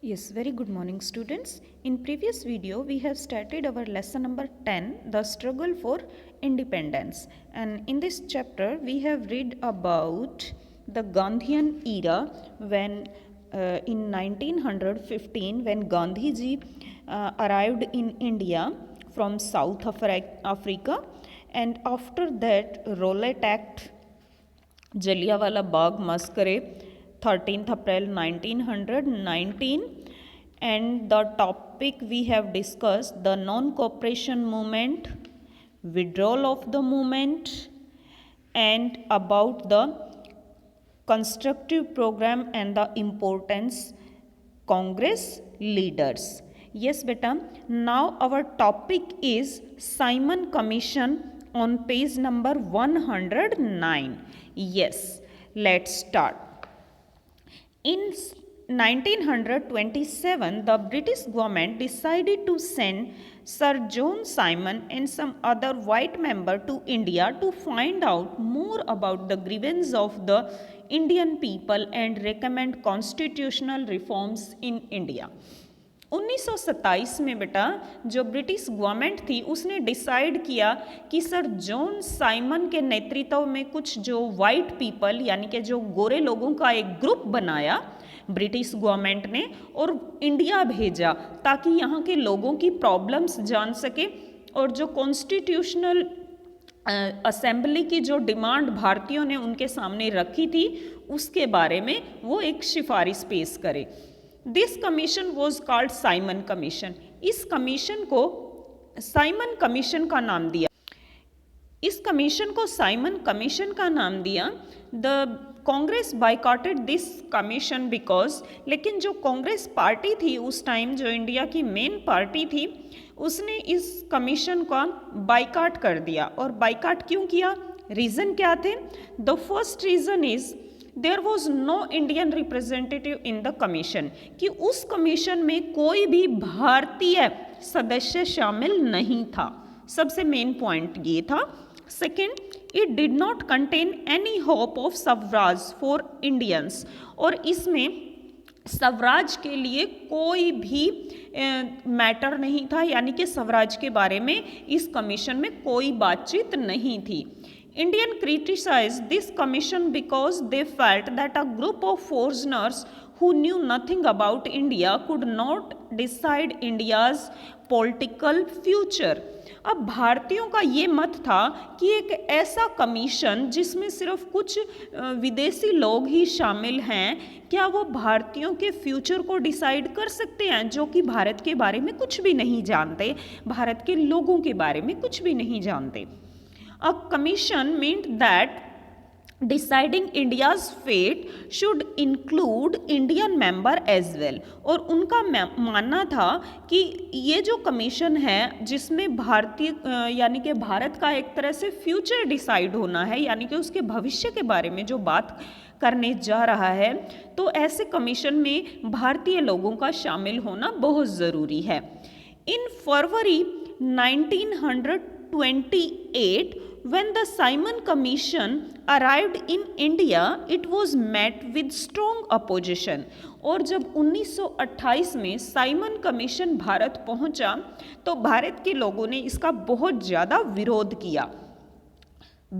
Yes, very good morning students. In previous video we have started our lesson number 10, the struggle for independence, and in this chapter we have read about the Gandhian era when in 1915 when Gandhi ji arrived in India from South Africa, and after that Rowlatt Act, Jallianwala Bagh massacre, 13th April 1919, and the topic we have discussed the non-cooperation movement, withdrawal of the movement, and about the constructive program and the importance Congress leaders. Yes beta, now our topic is Simon Commission on page number 109. Yes, let's start. In 1927, the British government decided to send Sir John Simon and some other white member to India to find out more about the grievances of the Indian people and recommend constitutional reforms in India. 1927 में बेटा जो British government थी उसने decide किया कि sir John Simon के नेतृत्व में कुछ जो वाइट पीपल यानी कि जो गोरे लोगों का एक ग्रुप बनाया ब्रिटिश गवर्नमेंट ने और इंडिया भेजा ताकि यहाँ के लोगों की प्रॉब्लम्स जान सके और जो कॉन्स्टिट्यूशनल असेंबली की जो डिमांड भारतीयों ने उनके सामने रखी थी उसके बारे में वो एक सिफारिश पेश करे। This commission was called Simon commission. इस कमीशन को साइमन कमीशन का नाम दिया। इस कमीशन को साइमन कमीशन का नाम दिया। The Congress boycotted this commission because, लेकिन जो कांग्रेस पार्टी थी उस टाइम, जो इंडिया की मेन पार्टी थी, उसने इस कमीशन का बाइकॉट कर दिया। और बाइकॉट क्यों किया, रीज़न क्या थे? The first reason is there was no Indian representative in the commission, कि उस कमीशन में कोई भी भारतीय सदस्य शामिल नहीं था। सबसे मेन पॉइंट ये था। Second, it did not contain any hope of Swaraj for Indians, और इसमें स्वराज के लिए कोई भी मैटर नहीं था, यानी कि स्वराज के बारे में इस कमीशन में कोई बातचीत नहीं थी। Indian criticized this commission because they felt that a group of foreigners who knew nothing about India could not decide India's political future. अब भारतीयों का ये मत था कि एक ऐसा कमीशन जिसमें सिर्फ कुछ विदेशी लोग ही शामिल हैं, क्या वो भारतीयों के फ्यूचर को डिसाइड कर सकते हैं, जो कि भारत के बारे में कुछ भी नहीं जानते, भारत के लोगों के बारे में कुछ भी नहीं जानते। A commission meant that deciding India's fate should include Indian member as well. और उनका मानना था कि ये जो कमीशन है जिसमें भारतीय यानी कि भारत का एक तरह से फ्यूचर डिसाइड होना है, यानी कि उसके भविष्य के बारे में जो बात करने जा रहा है, तो ऐसे कमीशन में भारतीय लोगों का शामिल होना बहुत ज़रूरी है। इन फरवरी 1928 when the Simon Commission arrived in India, it was met with strong opposition. और जब 1928 में साइमन कमीशन भारत पहुंचा तो भारत के लोगों ने इसका बहुत ज़्यादा विरोध किया।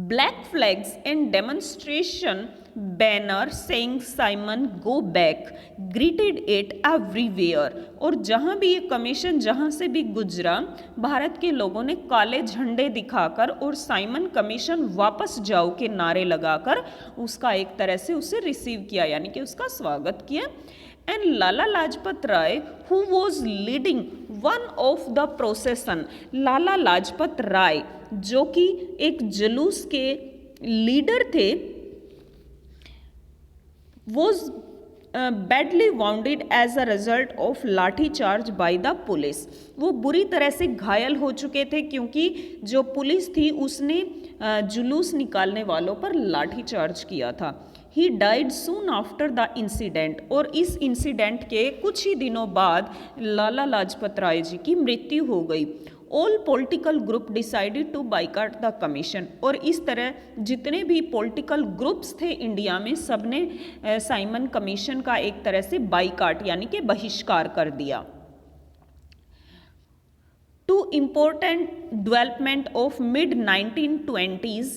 Black flags and demonstration banner saying Simon go back greeted it everywhere. और जहाँ भी ये कमीशन जहाँ से भी गुजरा, भारत के लोगों ने काले झंडे दिखाकर और साइमन कमीशन वापस जाओ के नारे लगाकर उसका एक तरह से उसे रिसीव किया, यानी कि उसका स्वागत किया। And Lala Lajpat Rai, who was leading one of the procession, लाला लाजपत राय जो कि एक जुलूस के लीडर थे, was badly wounded as a result of लाठी चार्ज by the police. वो बुरी तरह से घायल हो चुके थे क्योंकि जो पुलिस थी उसने जुलूस निकालने वालों पर लाठी चार्ज किया था। He died soon after the incident, और इस इंसिडेंट के कुछ ही दिनों बाद लाला लाजपत राय जी की मृत्यु हो गई। All political group decided to boycott the commission. और इस तरह जितने भी पॉलिटिकल ग्रुप्स थे इंडिया में, सबने साइमन कमीशन का एक तरह से बाइकआउट यानी कि बहिष्कार कर दिया। Two important development of mid 1920s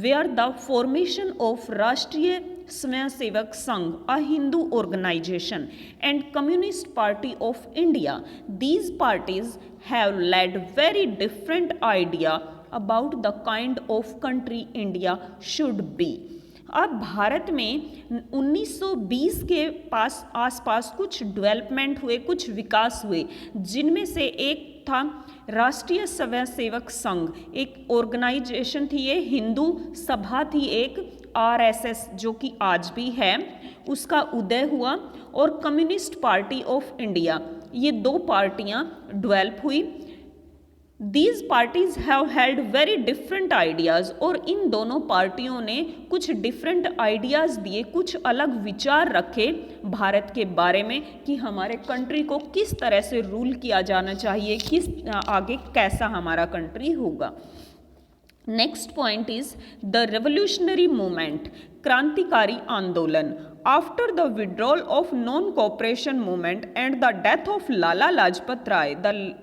were the formation of Rashtriya Swayamsevak Sangh, a Hindu organization, and Communist Party of India. These parties have led very different idea about the kind of country India should be. अब भारत में 1920 के आसपास कुछ development हुए, कुछ विकास हुए, जिनमें से एक था राष्ट्रीय स्वयंसेवक संघ। एक ऑर्गेनाइजेशन थी, ये हिंदू सभा थी, एक आरएसएस जो कि आज भी है, उसका उदय हुआ। और कम्युनिस्ट पार्टी ऑफ इंडिया, ये दो पार्टियां डेवलप हुई। These parties have held very different ideas, और इन दोनों पार्टियों ने कुछ डिफरेंट आइडियाज़ दिए, कुछ अलग विचार रखे भारत के बारे में कि हमारे कंट्री को किस तरह से रूल किया जाना चाहिए, किस आगे कैसा हमारा कंट्री होगा। Next point is the revolutionary movement, क्रांतिकारी आंदोलन। After the withdrawal of non cooperation movement and the death of Lala Lajpat Rai, the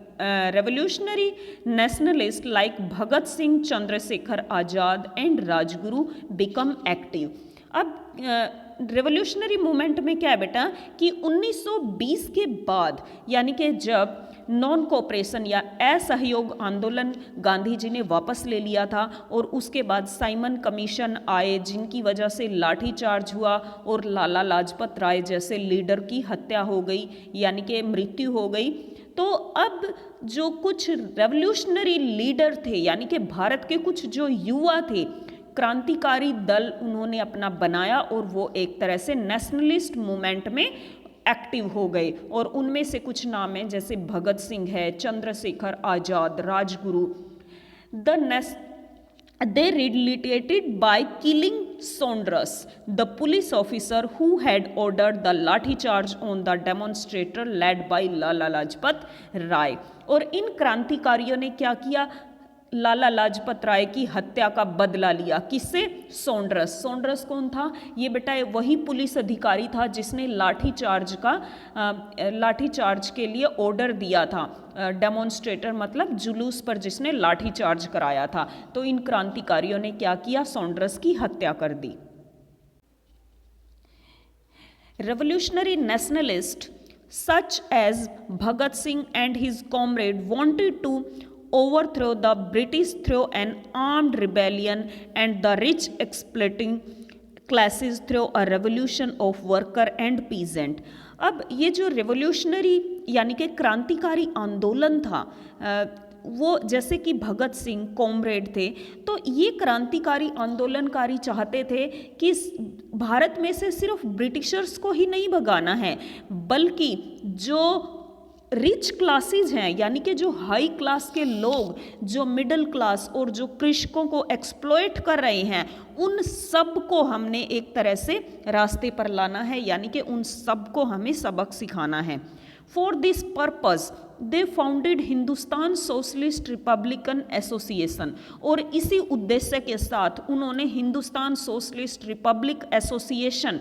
revolutionary nationalists like Bhagat Singh, Chandrasekhar Azad and Rajguru become active. अब रेवोल्यूशनरी मूवमेंट में क्या है बेटा कि 1920 के बाद, यानी कि जब नॉन कोऑपरेशन या असहयोग आंदोलन गांधी जी ने वापस ले लिया था, और उसके बाद साइमन कमीशन आए जिनकी वजह से लाठीचार्ज हुआ और लाला लाजपत राय जैसे लीडर की हत्या हो गई, यानी कि मृत्यु हो गई। तो अब जो कुछ रेवोल्यूशनरी लीडर थे, यानी कि भारत के कुछ जो युवा थे, क्रांतिकारी दल उन्होंने अपना बनाया और वो एक तरह से नेशनलिस्ट मूवमेंट में एक्टिव हो गए। और उनमें से कुछ नाम हैं जैसे भगत सिंह है, Chandrashekhar Azad, Rajguru. They retaliated by killing Saunders, the police officer who had ordered the lathi charge on the demonstrator led by Lala Lajpat Rai। और इन क्रांतिकारियों ने क्या किया, लाला लाजपत राय की हत्या का बदला लिया। किससे? सॉन्डर्स। सॉन्डर्स कौन था? ये बेटा वही पुलिस अधिकारी था जिसने लाठी चार्ज के लिए ऑर्डर दिया था। डेमोन्स्ट्रेटर मतलब जुलूस पर जिसने लाठी चार्ज कराया था। तो इन क्रांतिकारियों ने क्या किया? सॉन्डर्स की हत्या कर दी। Revolutionary nationalist such as Bhagat Singh and his comrade wanted to overthrow the British through an armed rebellion and the rich exploiting classes through a revolution of worker and peasant। अब ये जो revolutionary यानी कि क्रांतिकारी आंदोलन था, वो जैसे कि भगत सिंह कॉमरेड थे, तो ये क्रांतिकारी आंदोलनकारी चाहते थे कि भारत में से सिर्फ ब्रिटिशर्स को ही नहीं भगाना है, बल्कि जो रिच क्लासेस हैं, यानी कि जो हाई क्लास के लोग, जो मिडिल क्लास और जो कृषकों को एक्सप्लॉइट कर रहे हैं, उन सब को हमने एक तरह से रास्ते पर लाना है, यानी कि उन सब को हमें सबक सिखाना है। For this purpose they founded Hindustan socialist Republican association. और इसी उद्देश्य के साथ उन्होंने Hindustan socialist Republic association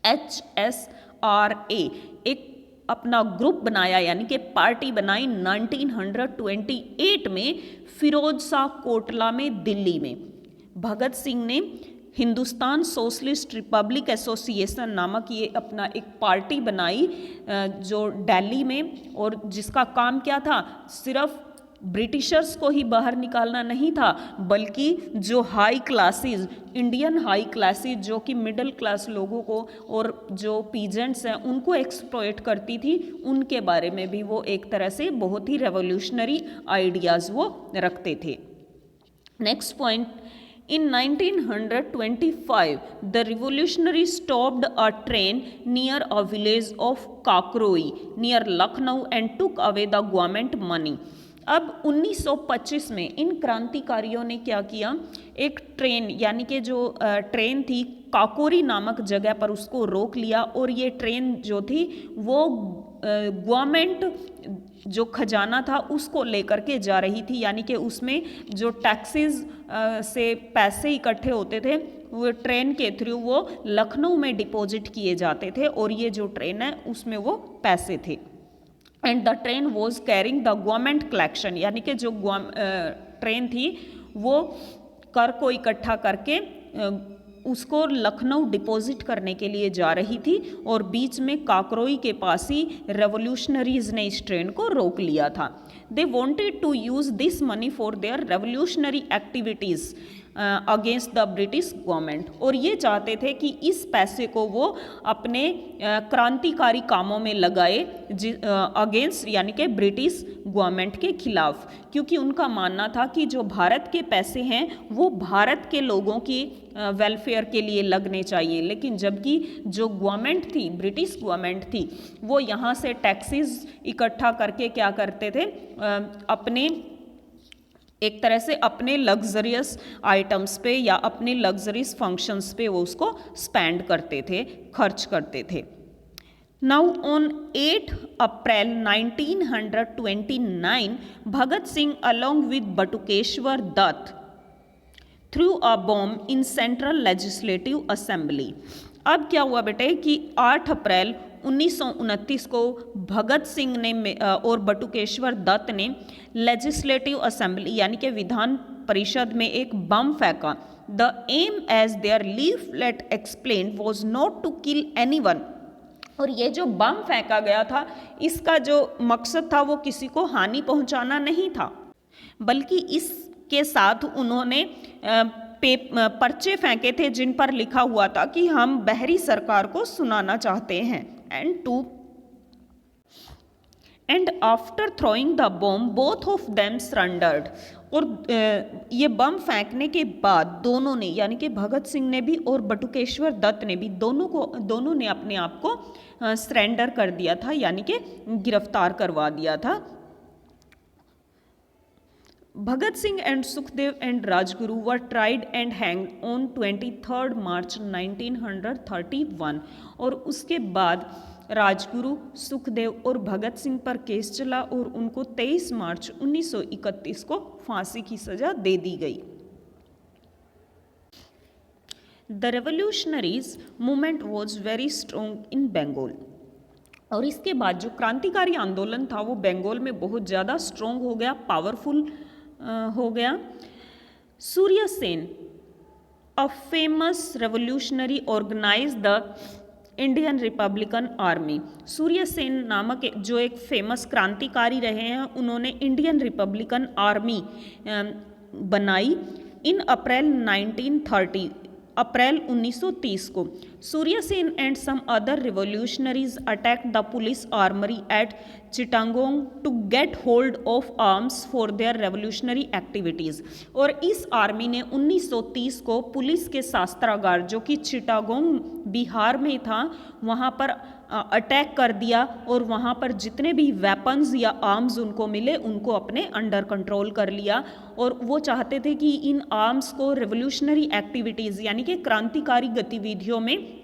HSRA एक अपना ग्रुप बनाया, यानी कि पार्टी बनाई 1928 में फिरोज शाह कोटला में, दिल्ली में। भगत सिंह ने हिंदुस्तान सोशलिस्ट रिपब्लिक एसोसिएशन नामक ये अपना एक पार्टी बनाई जो दिल्ली में, और जिसका काम क्या था? सिर्फ ब्रिटिशर्स को ही बाहर निकालना नहीं था, बल्कि जो high classes, Indian high classes जो कि मिडिल क्लास लोगों को और जो पीजेंट्स हैं उनको एक्सप्लॉइट करती थी, उनके बारे में भी वो एक तरह से बहुत ही रेवोल्यूशनरी आइडियाज़ वो रखते थे। Next point, in 1925 the revolutionaries stopped a train near a village of Kakroi near Lucknow and took away the government money। अब 1925 में इन क्रांतिकारियों ने क्या किया? एक ट्रेन, यानी कि जो ट्रेन थी काकोरी नामक जगह पर, उसको रोक लिया, और ये ट्रेन जो थी वो गवर्नमेंट जो खजाना था उसको लेकर के जा रही थी, यानी कि उसमें जो टैक्सेस से पैसे इकट्ठे होते थे वो ट्रेन के थ्रू वो लखनऊ में डिपॉजिट किए जाते थे, और ये जो ट्रेन है उसमें वो पैसे थे। And the train was carrying the government collection, यानी कि जो ट्रेन थी वो कर को इकट्ठा करके उसको लखनऊ डिपॉजिट करने के लिए जा रही थी, और बीच में काकरोई के पास ही रेवोल्यूशनरीज ने इस ट्रेन को रोक लिया था। They wanted to use this money for their revolutionary activities against the British government, और ये चाहते थे कि इस पैसे को वो अपने क्रांतिकारी कामों में लगाए अगेंस्ट, यानी कि ब्रिटिश गवर्नमेंट के खिलाफ, क्योंकि उनका मानना था कि जो भारत के पैसे हैं वो भारत के लोगों की वेलफेयर के लिए लगने चाहिए, लेकिन जबकि जो गवर्नमेंट थी, ब्रिटिश गवर्नमेंट थी, वो यहाँ से टैक्सेस इकट्ठा करके क्या करते थे, अपने एक तरह से अपने लग्जरियस आइटम्स पे या अपने लग्जरियस फंक्शंस पे वो उसको स्पेंड करते थे, खर्च करते थे। Now on 8 April 1929 Bhagat Singh along with Batukeshwar Dutt threw a bomb in central legislative assembly. अब क्या हुआ बेटे कि 8 अप्रैल 1929 को भगत सिंह ने और बटुकेश्वर दत्त ने लेजिस्लेटिव असेंबली यानी कि विधान परिषद में एक बम फेंका। The aim as their leaflet explain was not to kill anyone, और ये जो बम फेंका गया था इसका जो मकसद था वो किसी को हानि पहुंचाना नहीं था, बल्कि इसके साथ उन्होंने पर्चे फेंके थे जिन पर लिखा हुआ था कि हम बहरी सरकार को सुनाना चाहते हैं। And after throwing the bomb both of them surrendered, और ये बम फेंकने के बाद दोनों ने, यानी कि भगत सिंह ने भी और बटुकेश्वर दत्त ने भी, दोनों ने अपने आप को सरेंडर कर दिया था, यानी कि गिरफ्तार करवा दिया था। Bhagat Singh and Sukhdev and Rajguru were tried and hanged on 23 March 1931, और उसके बाद राजगुरु, सुखदेव और भगत सिंह पर केस चला और उनको 23 मार्च 1931 को फांसी की सजा दे दी गई। The revolutionaries movement was very strong in Bengal, और इसके बाद जो क्रांतिकारी आंदोलन था वो बंगाल में बहुत ज़्यादा स्ट्रॉन्ग हो गया, पावरफुल हो गया। Surya Sen, a famous revolutionary, organise the Indian republican army. Surya Sen नामक जो एक फेमस क्रांतिकारी रहे हैं, उन्होंने इंडियन रिपब्लिकन आर्मी बनाई इन अप्रैल 1930, अप्रैल 1930 को। Surya Sen and some other revolutionaries attacked the police armoury at Chittagong to get hold of arms for their revolutionary activities, और इस आर्मी ने 1930 को पुलिस के शस्त्रागार जो कि चिटागोंग बिहार में था वहाँ पर अटैक कर दिया, और वहाँ पर जितने भी वेपन्स या आर्म्स उनको मिले उनको अपने अंडर कंट्रोल कर लिया, और वो चाहते थे कि इन आर्म्स को रेवोल्यूशनरी एक्टिविटीज़ यानी कि क्रांतिकारी गतिविधियों में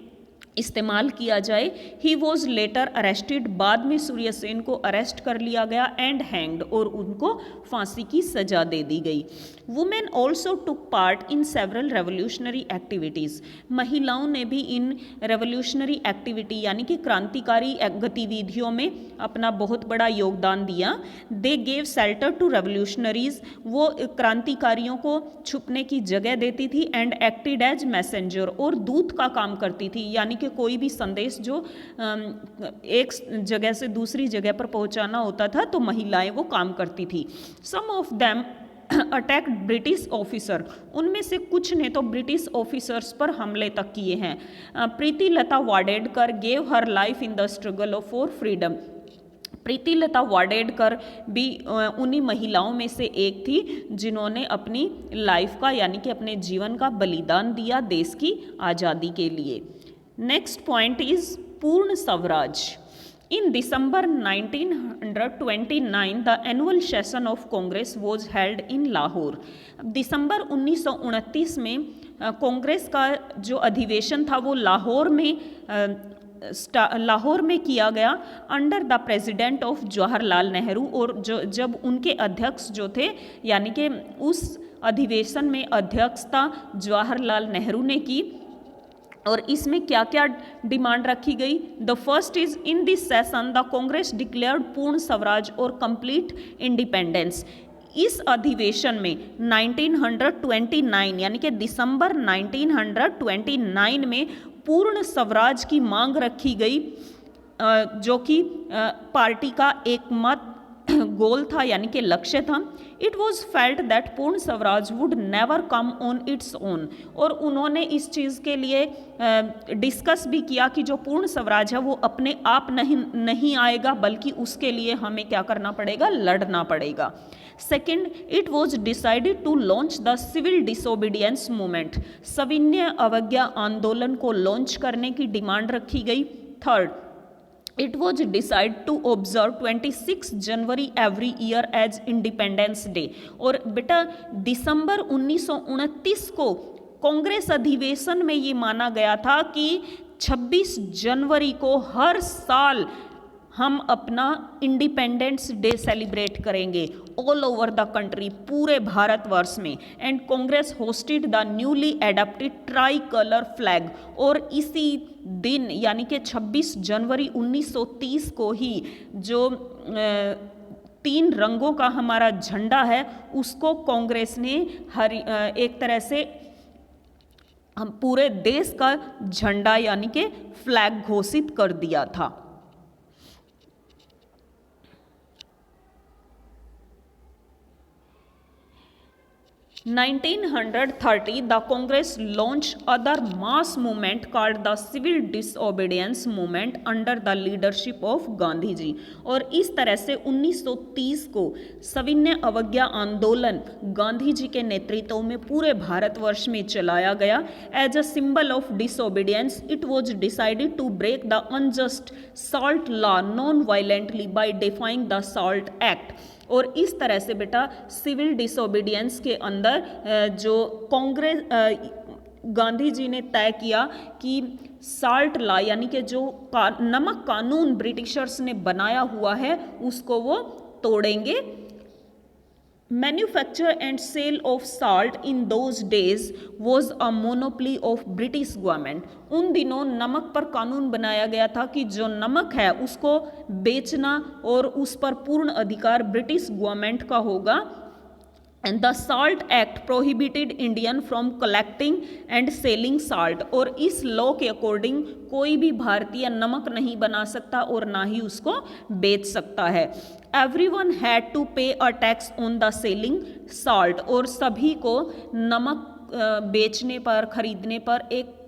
इस्तेमाल किया जाए। ही वॉज लेटर अरेस्टेड, बाद में सूर्य सेन को अरेस्ट कर लिया गया एंड हैंग्ड, और उनको फांसी की सजा दे दी गई। Women also took part in several revolutionary activities, महिलाओं ने भी इन रेवोल्यूशनरी एक्टिविटी यानी कि क्रांतिकारी गतिविधियों में अपना बहुत बड़ा योगदान दिया। They gave shelter to revolutionaries, वो क्रांतिकारियों को छुपने की जगह देती थी, एंड एक्टेड एज मैसेंजर, और दूत का काम करती थी, यानी कि कोई भी संदेश जो एक जगह से दूसरी जगह पर पहुंचाना होता था तो महिलाएं वो काम करती थी। Some of them attack British officer, उनमें से कुछ ने तो ब्रिटिश ऑफिसर्स पर हमले तक किए हैं। Preeti Lata Wadedkar gave her life in the struggle for freedom, Preeti Lata Wadedkar भी उन्हीं महिलाओं में से एक थी जिन्होंने अपनी लाइफ का यानी कि अपने जीवन का बलिदान दिया देश की आज़ादी के लिए। नेक्स्ट पॉइंट इज पूर्ण Swaraj. In December 1929, the annual session of Congress was held in Lahore. दिसंबर 1929 में कांग्रेस का जो अधिवेशन था वो लाहौर में लाहौर में किया गया under the president of Jawaharlal Nehru, और जो जब उनके अध्यक्ष जो थे यानी कि उस अधिवेशन में अध्यक्षता जवाहरलाल नेहरू ने की। और इसमें क्या क्या डिमांड रखी गई? The first is in this session the Congress declared पूर्ण स्वराज और कंप्लीट इंडिपेंडेंस। इस अधिवेशन में 1929 यानी कि दिसंबर 1929 में पूर्ण स्वराज की मांग रखी गई, जो कि पार्टी का एकमत गोल था यानी कि लक्ष्य था। इट वॉज फेल्ट दैट पूर्ण Swaraj would never come on its own, और उन्होंने इस चीज़ के लिए डिस्कस भी किया कि जो पूर्ण स्वराज है वो अपने आप नहीं आएगा, बल्कि उसके लिए हमें क्या करना पड़ेगा? लड़ना पड़ेगा। Second, it was decided to launch the civil disobedience movement. सविनय अवज्ञा आंदोलन को लॉन्च करने की डिमांड रखी गई। Third, It was decided to observe 26 January every year as independence day. और बेटा दिसंबर 1929 को कांग्रेस अधिवेशन में ये माना गया था कि 26 जनवरी को हर साल हम अपना इंडिपेंडेंस डे सेलिब्रेट करेंगे ऑल ओवर द कंट्री, पूरे भारतवर्ष में। And Congress hosted the newly adopted try colour flag. और इसी दिन यानी कि 26 जनवरी 1930 को ही जो 3 रंगों का हमारा झंडा है उसको कांग्रेस ने एक तरह से हम पूरे देश का झंडा यानी कि फ्लैग घोषित कर दिया था। 1930 the Congress launched other mass movement called the Civil Disobedience Movement under the leadership of Gandhi ji. और इस तरह से 1930 को सविनय अवज्ञा आंदोलन गांधी जी के नेतृत्व में पूरे भारतवर्ष में चलाया गया। As a symbol of disobedience it was decided to break the unjust salt law non violently by defying the salt act. और इस तरह से बेटा सिविल डिसोबीडियंस के अंदर जो कांग्रेस गांधी जी ने तय किया कि साल्ट लॉ यानी कि जो नमक कानून ब्रिटिशर्स ने बनाया हुआ है उसको वो तोड़ेंगे। Manufacture and sale of salt in those days was a monopoly of British government। उन दिनों नमक पर कानून बनाया गया था कि जो नमक है उसको बेचना और उस पर पूर्ण अधिकार ब्रिटिश गवर्नमेंट का होगा। And the salt act prohibited Indian from collecting and selling salt. और इस लॉ के अकॉर्डिंग कोई भी भारतीय नमक नहीं बना सकता और ना ही उसको बेच सकता है। एवरीवन हैड टू पे a tax on the selling salt. और सभी को नमक बेचने पर खरीदने पर एक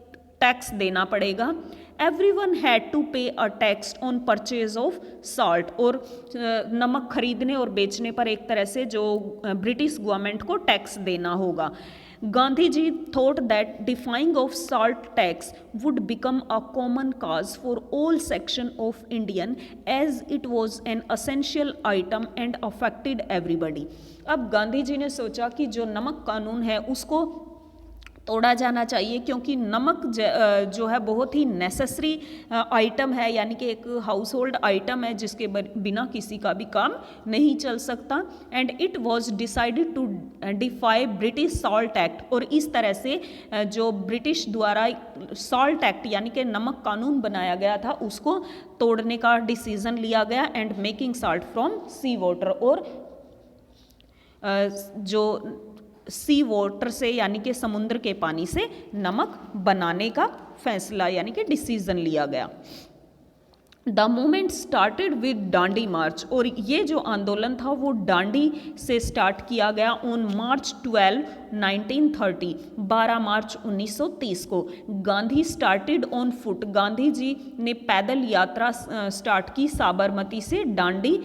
टैक्स देना पड़ेगा। एवरीवन हैड टू पे a tax on purchase of salt. और नमक खरीदने और बेचने पर एक तरह से जो ब्रिटिश गवर्नमेंट को टैक्स देना होगा। Gandhi ji thought that defying of salt tax would become a common cause for all section of Indian as it was an essential item and affected everybody. अब गांधी जी ने सोचा कि जो नमक कानून है उसको तोड़ा जाना चाहिए, क्योंकि नमक जो है बहुत ही नेसेसरी आइटम है, यानी कि एक हाउस होल्ड आइटम है जिसके बिना किसी का भी काम नहीं चल सकता। And it was decided to defy British salt act. और इस तरह से जो ब्रिटिश द्वारा सॉल्ट एक्ट यानी कि नमक कानून बनाया गया था उसको तोड़ने का डिसीजन लिया गया। And making salt from sea water. और जो सी वाटर से यानी कि समुद्र के पानी से नमक बनाने का फैसला यानी कि डिसीजन लिया गया। द मूवमेंट स्टार्टेड विद डांडी मार्च। और ये जो आंदोलन था वो डांडी से स्टार्ट किया गया ऑन मार्च 12, 1930, 12 मार्च 1930 को। Gandhi started on foot. Gandhi ji ने पैदल यात्रा स्टार्ट की साबरमती से डांडी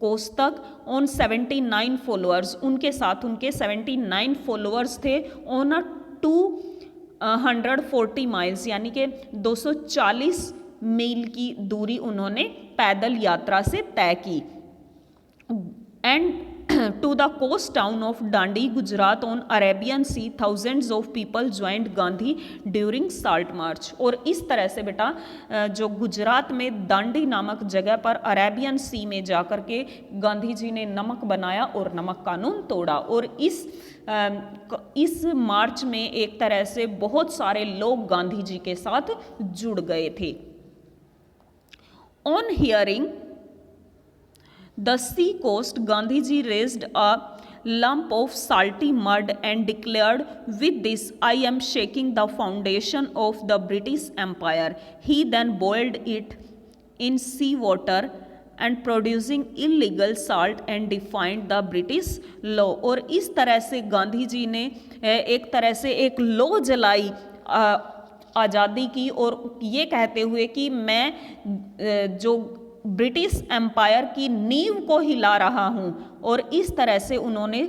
कोस तक। ऑन 79 फॉलोअर्स, उनके साथ उनके 79 फॉलोअर्स थे। ऑन अ 240 माइल्स यानी कि 240 मील की दूरी उन्होंने पैदल यात्रा से तय की। And to the coast town of Dandi, Gujarat on Arabian Sea. Thousands of people joined Gandhi during Salt March. और इस तरह से बेटा जो गुजरात में दांडी नामक जगह पर अरेबियन सी में जाकर के गांधी जी ने नमक बनाया और नमक कानून तोड़ा। और इस मार्च में एक तरह से बहुत सारे लोग गांधी जी के साथ जुड़ गए थे। On hearing the sea coast, Gandhiji raised a lump of salty mud and declared, "With this I am shaking the foundation of the British Empire." He then boiled it in sea water and producing illegal salt and defied the British law. और इस तरह से गांधी जी ने एक तरह से एक लौ जलाई आज़ादी की, और ये कहते हुए कि मैं जो ब्रिटिश एम्पायर की नींव को हिला रहा हूँ। और इस तरह से उन्होंने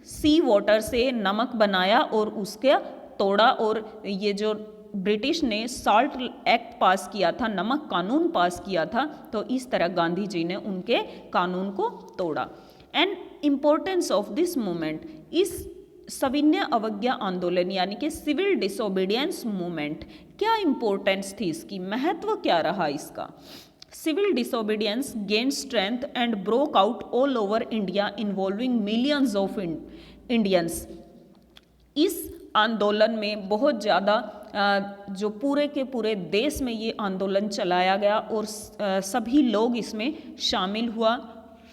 सी वाटर से नमक बनाया और उसके तोड़ा। और ये जो ब्रिटिश ने साल्ट एक्ट पास किया था, नमक कानून पास किया था, तो इस तरह गांधी जी ने उनके कानून को तोड़ा। And importance of this movement, इस सविनय अवज्ञा आंदोलन यानी कि सिविल डिसोबीडियंस मूवमेंट, क्या इम्पोर्टेंस थी इसकी, महत्व क्या रहा इसका। Civil disobedience gained strength and broke out all over India, involving millions of Indians. इस आंदोलन में बहुत ज़्यादा जो पूरे के पूरे देश में ये आंदोलन चलाया गया और सभी लोग इसमें शामिल हुआ।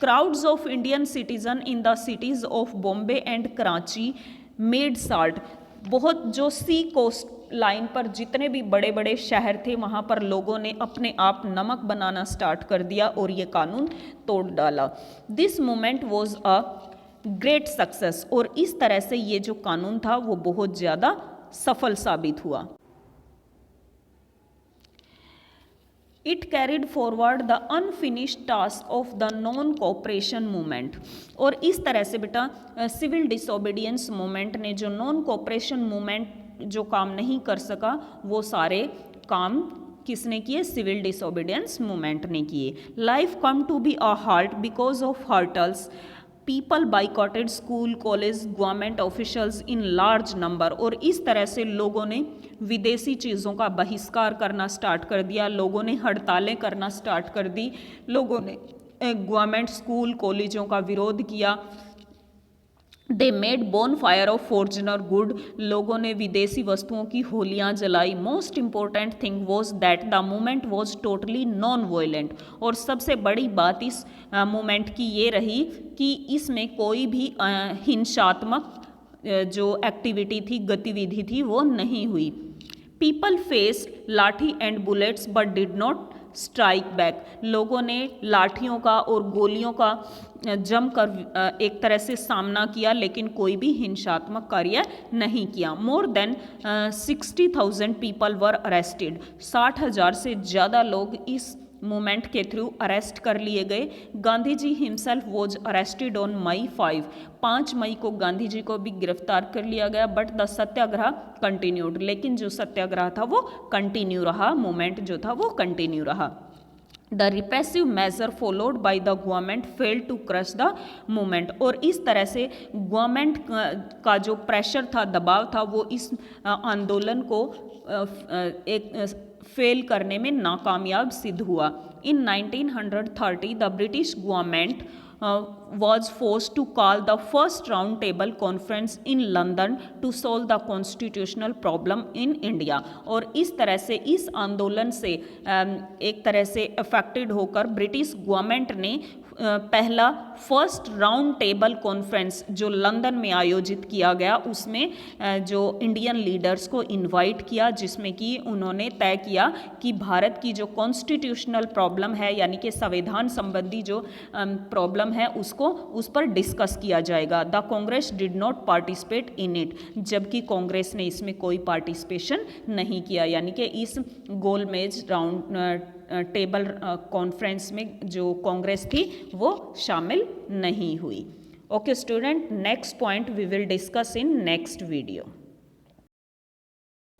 Crowds of Indian citizens in the cities of Bombay and Karachi made salt. बहुत जो सी कोस्ट लाइन पर जितने भी बड़े बड़े शहर थे वहाँ पर लोगों ने अपने आप नमक बनाना स्टार्ट कर दिया और ये कानून तोड़ डाला। This movement was a great success, और इस तरह से ये जो कानून था वो बहुत ज़्यादा सफल साबित हुआ। It carried forward the unfinished task of the non-cooperation movement. और इस तरह से बेटा सिविल डिसोबीडियंस मूवमेंट ने जो नॉन कोऑपरेशन मूवमेंट जो काम नहीं कर सका, वो सारे काम किसने किए, सिविल डिसोबीडियंस मूवमेंट ने किए। Life come to be a halt because of hurdles, people boycotted school, college, government officials in large number. और इस तरह से लोगों ने विदेशी चीज़ों का बहिष्कार करना स्टार्ट कर दिया, लोगों ने हड़तालें करना स्टार्ट कर दी, लोगों ने गवर्नमेंट स्कूल कॉलेजों का विरोध किया। They made bone fire of Fortuner good, लोगों ने विदेशी वस्तुओं की होलियाँ जलाई। Most important thing was that the movement was totally non violent. और सबसे बड़ी बात इस मूवमेंट की ये रही कि इसमें कोई भी हिंसात्मक जो एक्टिविटी थी, गतिविधि थी, वो नहीं हुई। पीपल फेस्ड लाठी and bullets but did not strike back, लोगों ने लाठियों का और गोलियों का जमकर एक तरह से सामना किया, लेकिन कोई भी हिंसात्मक कार्य नहीं किया। More than 60,000 people were arrested, 60,000 से ज़्यादा लोग इस मूवमेंट के थ्रू अरेस्ट कर लिए गए। Gandhi ji himself was arrested on May 5 मई को गांधी जी को भी गिरफ्तार कर लिया गया। बट द सत्याग्रह कंटिन्यूड, लेकिन जो सत्याग्रह था वो कंटिन्यू रहा, मूवमेंट जो था वो कंटिन्यू रहा। The repressive measure followed by the government failed to crush the movement, और इस तरह से गवर्नमेंट का जो प्रेशर था, दबाव था, वो इस आंदोलन को एक फेल करने में नाकामयाब सिद्ध हुआ। इन 1930 the British government was forced to call the first round table conference in London to solve the constitutional problem in India। और इस तरह से इस आंदोलन से एक तरह से अफेक्टेड होकर ब्रिटिश गवर्नमेंट ने पहला फर्स्ट राउंड टेबल कॉन्फ्रेंस जो लंदन में आयोजित किया गया, उसमें जो इंडियन लीडर्स को इनवाइट किया, जिसमें कि उन्होंने तय किया कि भारत की जो कॉन्स्टिट्यूशनल प्रॉब्लम है, यानी कि संविधान संबंधी जो प्रॉब्लम है, उसको उस पर डिस्कस किया जाएगा। The Congress did not participate in it, जबकि कांग्रेस ने इसमें कोई पार्टिसिपेशन नहीं किया, यानी कि इस गोलमेज राउंड टेबल कॉन्फ्रेंस में जो कांग्रेस थी वो शामिल नहीं हुई। Okay student, next point we will discuss in next video.